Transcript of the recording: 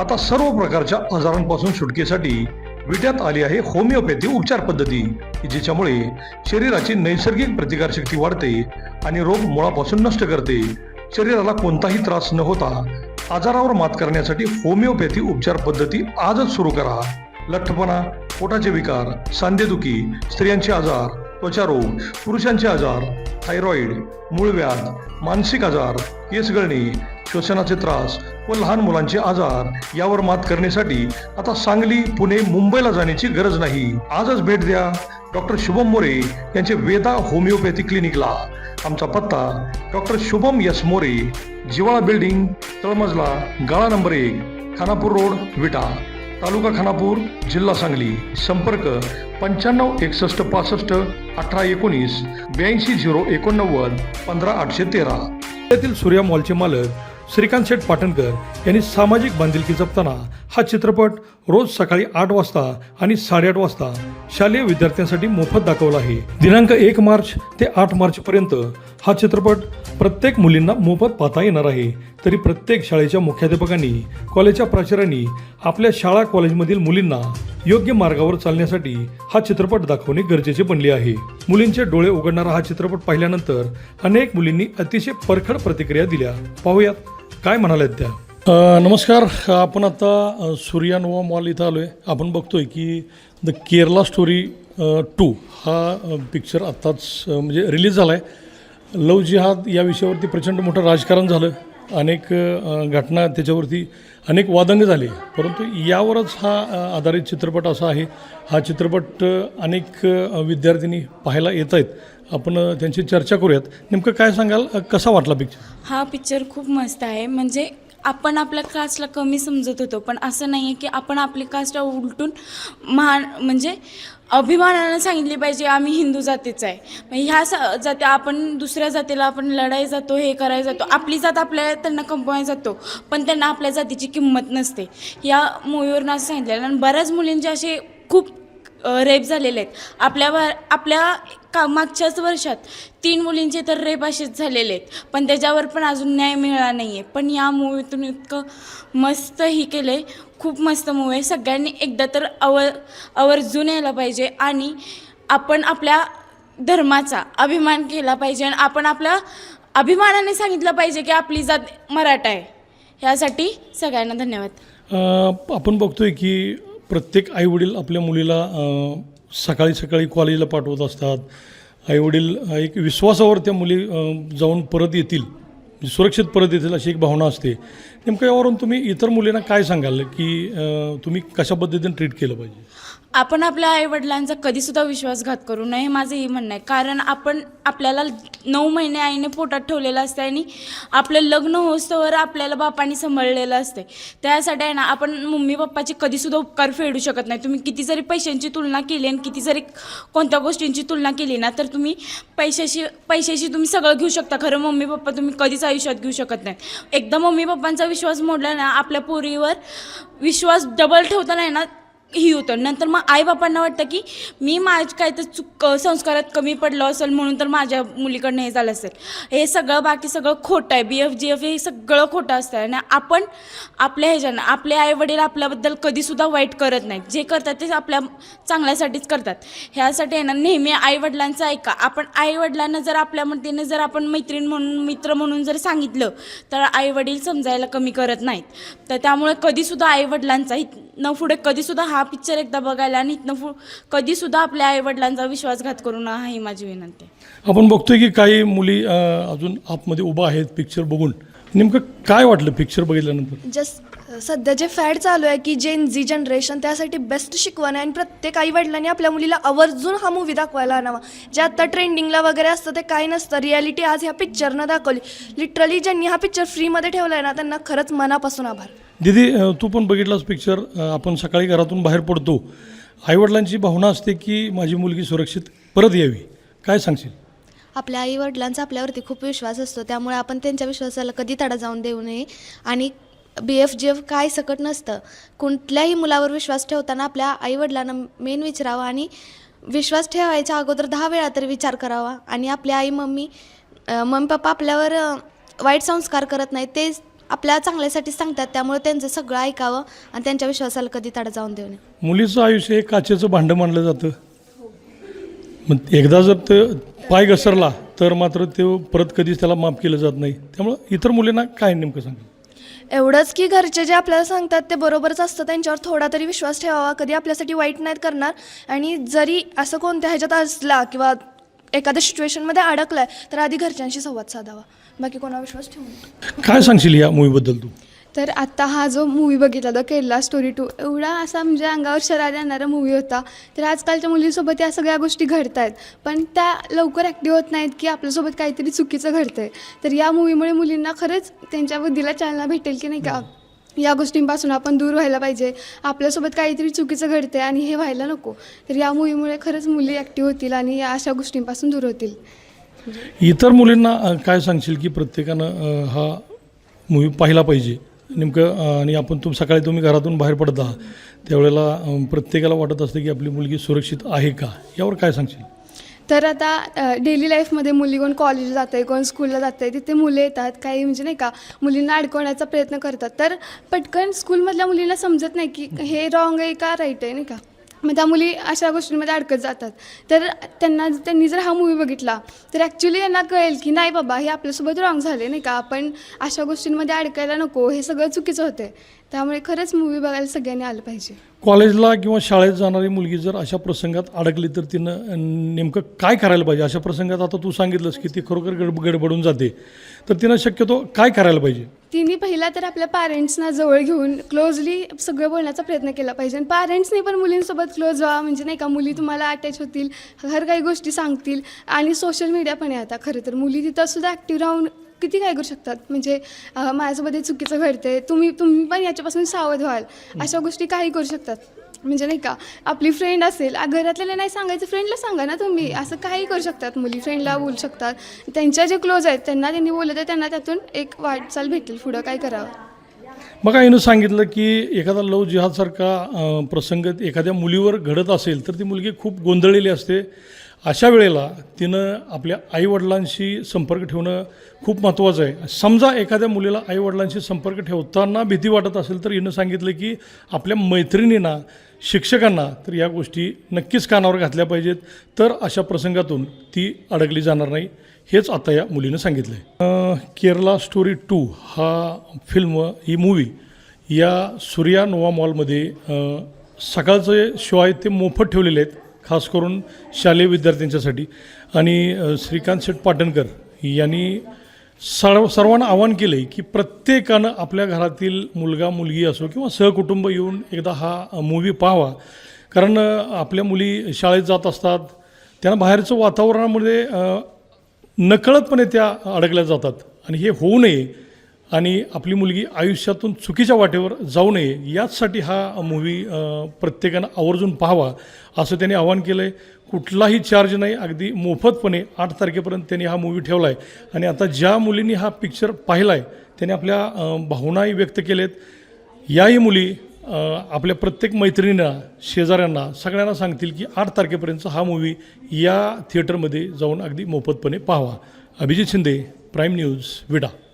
आता सर्व प्रकारच्या आजारांपासून सुटकेसाठी विट्यात आली आहे होमिओपॅथी उपचार पद्धती, जिच्यामुळे शरीराची नैसर्गिक प्रतिकारशक्ती वाढते आणि रोग मुळापासून नष्ट करते. शरीराला कोणताही त्रास न होता आजारावर मात करण्यासाठी होमिओपॅथी उपचार पद्धती आजच सुरू करा. लठ्ठपणा, पोटाचे विकार, सांधेदुखी, स्त्रियांचे आजार, त्वचारोग, पुरुषांचे आजार, थायरॉइड, मूळव्याध, मानसिक आजार, केस गळणे, श्वसनाचे त्रास व लहान मुलांचे आजार यावर मात करण्यासाठी आता सांगली, पुणे, मुंबईला जाण्याची गरज नाही. आजच भेट द्या डॉक्टर शुभम मोरे यांचे वेदा होमिओपॅथी क्लिनिकला. आमचा पत्ता डॉक्टर शुभम यस मोरे, जिवाळा बिल्डिंग, तळमजला, गाळा नंबर 1, खानापूर रोड, विटा, तालुका खानापूर, जिल्हा सांगली. संपर्क 95 61 65 18 19 82 089 15 813. यातील सूर्या मॉलचे मालक श्रीकांत शेठ पाटणकर यांनी सामाजिक बांधिलकी जपताना हा चित्रपट रोज सकाळी 8 वाजता आणि 8:30 वाजता शालेय विद्यार्थ्यांसाठी मोफत दाखवला आहे. दिनांक 1 मार्च ते 8 मार्च पर्यंत हा चित्रपट प्रत्येक मुलींना मोफत पाहता येणार आहे. तरी प्रत्येक शाळेच्या मुख्याध्यापकांनी, कॉलेजच्या प्राचार्यांनी आपल्या शाळा कॉलेजमधील मुलींना योग्य मार्गावर चालण्यासाठी हा चित्रपट दाखवणे गरजेचे बनले आहे. मुलींचे डोळे उघडणारा हा चित्रपट पाहिल्यानंतर अनेक मुलींनी अतिशय परखड प्रतिक्रिया दिल्या. पाहूयात काय म्हणाल्यात त्या. नमस्कार, आपण आता सूर्यानोवा मॉल इथं आलो आहे. आपण बघतोय की द केरला स्टोरी 2 हा पिक्चर आत्ताच म्हणजे रिलीज झाला आहे. लव जिहाद या विषयावरती प्रचंड मोठं राजकारण झालं, अनेक घटना त्याच्यावरती अनेक वादंग झाले, परंतु यावरच हा आधारित चित्रपट असा आहे. हा चित्रपट अनेक विद्यार्थिनी पाहायला येत आहेत. आपण त्यांची चर्चा करूयात. नेमकं काय सांगाल, कसा वाटला पिक्चर? हा पिक्चर खूप मस्त आहे. म्हणजे आपण आपल्या कास्टला कमी समजत होतो, पण असं नाही आहे की आपण आपली कास्ट उलटून म्हणजे अभिमानानं सांगितली पाहिजे आम्ही हिंदू जातीच आहे. ह्या जाती आपण दुसऱ्या जातीला आपण लढाई जातो, हे करायला जातो, आपली जात आपल्या त्यांना कंपवायला जातो, पण त्यांना आपल्या जातीची किंमत नसते. या मूवीवरनं असं सांगितलेलं. आणि बऱ्याच मुलींचे असे खूप रेप झालेले आहेत. आपल्या मागच्याच वर्षात 3 मुलींचे तर रेप असेच झालेले आहेत, पण त्याच्यावर पण अजून न्याय मिळाला नाही आहे. पण या मूवीतून इतकं मस्त ही केलं आहे. खूप मस्त मूवी आहे. सगळ्यांनी एकदा तर आवर्जून यायला पाहिजे आणि आपण आपल्या धर्माचा अभिमान केला पाहिजे आणि आपण आपल्या अभिमानाने सांगितलं पाहिजे की आपली जात मराठा आहे. यासाठी सगळ्यांना धन्यवाद. आपण बघतोय की प्रत्येक आईवडील आपल्या मुलीला सकाळी सकाळी कॉलेजला पाठवत असतात. आईवडील एक विश्वासावर त्या मुली जाऊन परत येतील, सुरक्षित परत येतील अशी एक भावना असते. नेमकं यावरून तुम्ही इतर मुलींना काय सांगाल की तुम्ही कशा पद्धतीने ट्रीट केलं पाहिजे? आपण आपल्या आईवडिलांचा कधीसुद्धा विश्वासघात करू नये, माझं हे म्हणणं आहे. कारण आपल्याला 9 महिने आईने पोटात ठेवलेलं असतं आणि आपलं लग्न होस्तोवर आपल्याला बापाने सांभाळलेलं असते. त्यासाठी आहे ना, आपण मम्मी पप्पाचे कधीसुद्धा उपकार फेडू शकत नाही. तुम्ही किती जरी पैशांची तुलना केली आणि किती जरी कोणत्या गोष्टींची तुलना केली ना, तर तुम्ही पैशाशी तुम्ही सगळं घेऊ शकता. खरं मम्मी पप्पा तुम्ही कधीच आयुष्यात घेऊ शकत नाही. एकदा मम्मी पप्पांचा विश्वास मोडला ना, आपल्या पोरीवर विश्वास डबल ठेवता नाही ना, ही होतं. नंतर मग आईबापांना वाटतं की मी काय तर संस्कारात कमी पडलो असेल म्हणून तर माझ्या मुलीकडनं हे झालं असेल. हे सगळं बाकी सगळं खोटं आहे. BF GF हे सगळं खोटं असतं. आणि आपण आपल्या ह्याच्यानं आपले आईवडील आपल्याबद्दल कधीसुद्धा वाईट करत नाहीत. जे करतात ते आपल्या चांगल्यासाठीच करतात. ह्यासाठी आहे ना, नेहमी आईवडिलांचं ऐका. आपण आईवडिलांना जर आपल्या मतीने जर आपण मैत्रीण म्हणून, मित्र म्हणून जर सांगितलं तर आईवडील समजायला कमी करत नाहीत. तर त्यामुळे कधीसुद्धा आईवडिलांचा इथनं पुढे कधीसुद्धा हा पिक्चर एकदा बघायला आणि इथनं कधीसुद्धा आपल्या आईवडिलांचा विश्वासघात करू नये, ही माझी विनंती आहे. आपण बघतोय की काही मुली अजून आतमध्ये उभा आहेत पिक्चर बघून. नेमकं काय वाटलं पिक्चर बघितल्यानंतर? जस्ट सध्या जे फॅड चालू आहे की जेन झी जनरेशन, त्यासाठी बेस्ट शिकवण आहे. आणि प्रत्येक आईवडिलांनी आपल्या मुलीला आवर्जून हा मूवी दाखवायला आणावा. जे आत्ता ट्रेंडिंगला वगैरे असतं ते काही नसतं. रियालिटी आज ह्या पिक्चरनं दाखवली. लिटरली ज्यांनी हा पिक्चर फ्रीमध्ये ठेवला आहे ना, त्यांना खरंच मनापासून आभार. दीदी, तू पण बघितलास पिक्चर. आपण सकाळी घरातून बाहेर पडतो, आईवडिलांची भावना असते की माझी मुलगी सुरक्षित परत यावी. काय सांगशील? आपल्या आईवडिलांचा आपल्यावरती खूप विश्वास असतो, त्यामुळे आपण त्यांच्या विश्वासाला कधी तडा जाऊन देऊ नये. आणि BF GF काय सकट नसतं. कुठल्याही मुलावर विश्वास ठेवताना आपल्या आईवडिलांना मेन विचारावा आणि विश्वास ठेवायच्या अगोदर 10 वेळा तरी विचार करावा. आणि आपल्या मम्मी पप्पा आपल्यावर वाईट संस्कार करत नाहीत, ते आपल्या चांगल्यासाठी सांगतात, त्यामुळे त्यांचं सगळं ऐकावं आणि त्यांच्या विश्वासाला कधी तडा जाऊन देऊ नये. मुलीचं आयुष्य हे काचेचं भांडं मानलं जातं. मग एकदा जर ते पाय घसरला तर मात्र ते परत कधीच त्याला माफ केलं जात नाही. त्यामुळं इतर मुलींना काय नेमकं सांगा? एवढंच की घरचे जे आपल्याला सांगतात ते बरोबरच असतं, त्यांच्यावर थोडा तरी विश्वास ठेवावा, कधी आपल्यासाठी वाईट नाहीत करणार. आणि जरी असं कोणत्या ह्याच्यात असला किंवा एखाद्या सिच्युएशनमध्ये अडकलाय तर आधी घरच्यांशी संवाद साधावा, बाकी कोणावर विश्वास ठेवू नये. काय सांगशील या मूवीबद्दल तू? तर आत्ता हा जो मूवी बघितला द केरला स्टोरी 2 एवढा असा म्हणजे अंगावर शरारा येणारा मूवी होता. तर आजकालच्या मुलींसोबत या सगळ्या गोष्टी घडत आहेत, पण त्या लवकर ॲक्टिव्ह होत नाहीत की आपल्यासोबत काहीतरी चुकीचं घडतं आहे. तर या मूवीमुळे मुलींना खरंच त्यांच्या बुद्धीला चालना भेटेल की नाही का, या गोष्टींपासून आपण दूर व्हायला पाहिजे, आपल्यासोबत काहीतरी चुकीचं घडतं आहे आणि हे व्हायला नको. तर या मूवीमुळे खरंच मुली ॲक्टिव्ह होतील आणि या अशा गोष्टींपासून दूर होतील. इतर मुलींना काय सांगशील की प्रत्येकानं हा मूवी पाहिला पाहिजे नेमकं? आणि आपण सकाळी घरातून बाहेर पडता त्यावेळेला प्रत्येकाला वाटत असतं की आपली मुलगी सुरक्षित आहे का, यावर काय सांगशील? तर आता डेली लाईफमध्ये मुली कोण कॉलेजला जात आहे, कोण स्कूलला जात आहे, तिथे मुले येतात, काही म्हणजे नाही का मुलींना अडकवण्याचा प्रयत्न करतात. तर पटकन स्कूलमधल्या मुलींना समजत नाही की हे रॉंग आहे का राईट आहे नाही का, मग त्या मुली अशा गोष्टींमध्ये अडकत जातात. तर त्यांनी जर हा मूवी बघितला तर ॲक्च्युली यांना कळेल की नाही बाबा हे आपल्यासोबत रॉंग झाले नाही का, आपण अशा गोष्टींमध्ये अडकायला नको, हे सगळं चुकीचं होतं. त्यामुळे खरंच मूवी बघायला सगळ्यांनी आलं पाहिजे. कॉलेजला किंवा शाळेत जाणारी मुलगी जर अशा प्रसंगात अडकली तर तिनं नेमकं काय करायला पाहिजे? अशा प्रसंगात आता तू सांगितलंस की ती खरोखर गडबडून जाते, तर तिनं शक्यतो काय करायला पाहिजे? तिने पहिला तर आपल्या पॅरेंट्सना जवळ घेऊन क्लोजली सगळं बोलण्याचा प्रयत्न केला पाहिजे. आणि पॅरेंट्सने पण मुलींसोबत क्लोज व्हा, म्हणजे नाही का मुली तुम्हाला अटॅच होतील, हर काही गोष्टी सांगतील. आणि सोशल मीडिया पण आहे आता खरं तर, मुली तिथंसुद्धा ॲक्टिव्ह राहून किती काय करू शकतात. म्हणजे माझ्यासोबत हे चुकीचं घडते, तुम्ही पण याच्यापासून सावध व्हाल, अशा गोष्टी काही करू शकतात. म्हणजे नाही का आपली फ्रेंड असेल, घरातल्याला नाही सांगायचं, फ्रेंडला सांगा ना तुम्ही, असं काही करू शकतात मुली, फ्रेंडला बोलू शकतात. त्यांच्या जे क्लोज आहेत त्यांनी बोललं तर त्यांना त्यातून एक वाटचाल भेटेल, पुढं काय करावं. मग हिनं सांगितलं की एखादा लव जिहादसारखा प्रसंग एखाद्या मुलीवर घडत असेल तर ती मुलगी खूप गोंधळलेली असते. अशा वेळेला तिनं आपल्या आईवडिलांशी संपर्क ठेवणं खूप महत्त्वाचं आहे. समजा एखाद्या मुलीला आईवडिलांशी संपर्क ठेवताना भीती वाटत असेल तर हिनं सांगितलं की आपल्या मैत्रिणींना, शिक्षकांना तर या गोष्टी नक्कीच कानावर घातल्या पाहिजेत, तर अशा प्रसंगातून ती अडकली जाणार नाही. हेच आता या मुलीनं सांगितलं आहे. केरला स्टोरी 2 हा ही मूवी या सूर्या नोवा मॉलमध्ये सकाळचे शो आहेत ते मोफत ठेवलेले आहेत, खास करून शालेय विद्यार्थ्यांच्यासाठी. आणि श्रीकांत शेठ पाटणकर यांनी सर्वांना आवाहन केलं आहे की प्रत्येकानं आपल्या घरातील मुलगा मुलगी असो किंवा सहकुटुंब येऊन एकदा हा मूवी पाहावा. कारण आपल्या मुली शाळेत जात असतात, त्यांना बाहेरचं वातावरणामध्ये नकळतपणे त्या अडकल्या जातात आणि हे होऊ नये आणि आपली मुलगी आयुष्यातून चुकीच्या वाटेवर जाऊ नये याचसाठी हा मूवी प्रत्येकानं आवर्जून पाहावा असं त्यांनी आवाहन केलं आहे. कुठलाही चार्ज नाही, अगदी मोफतपणे 8 तारखेपर्यंत त्यांनी हा मूवी ठेवला आहे. आणि आता ज्या मुलींनी हा पिक्चर पाहिला आहे त्यांनी आपल्या भावनाही व्यक्त केलेत. याही मुली आपल्या प्रत्येक मैत्रिणींना, शेजाऱ्यांना, सगळ्यांना सांगतील की 8 तारखेपर्यंत हा मूवी या थिएटरमध्ये जाऊन अगदी मोफतपणे पाहावा. अभिजित शिंदे, प्राईम न्यूज, विडा.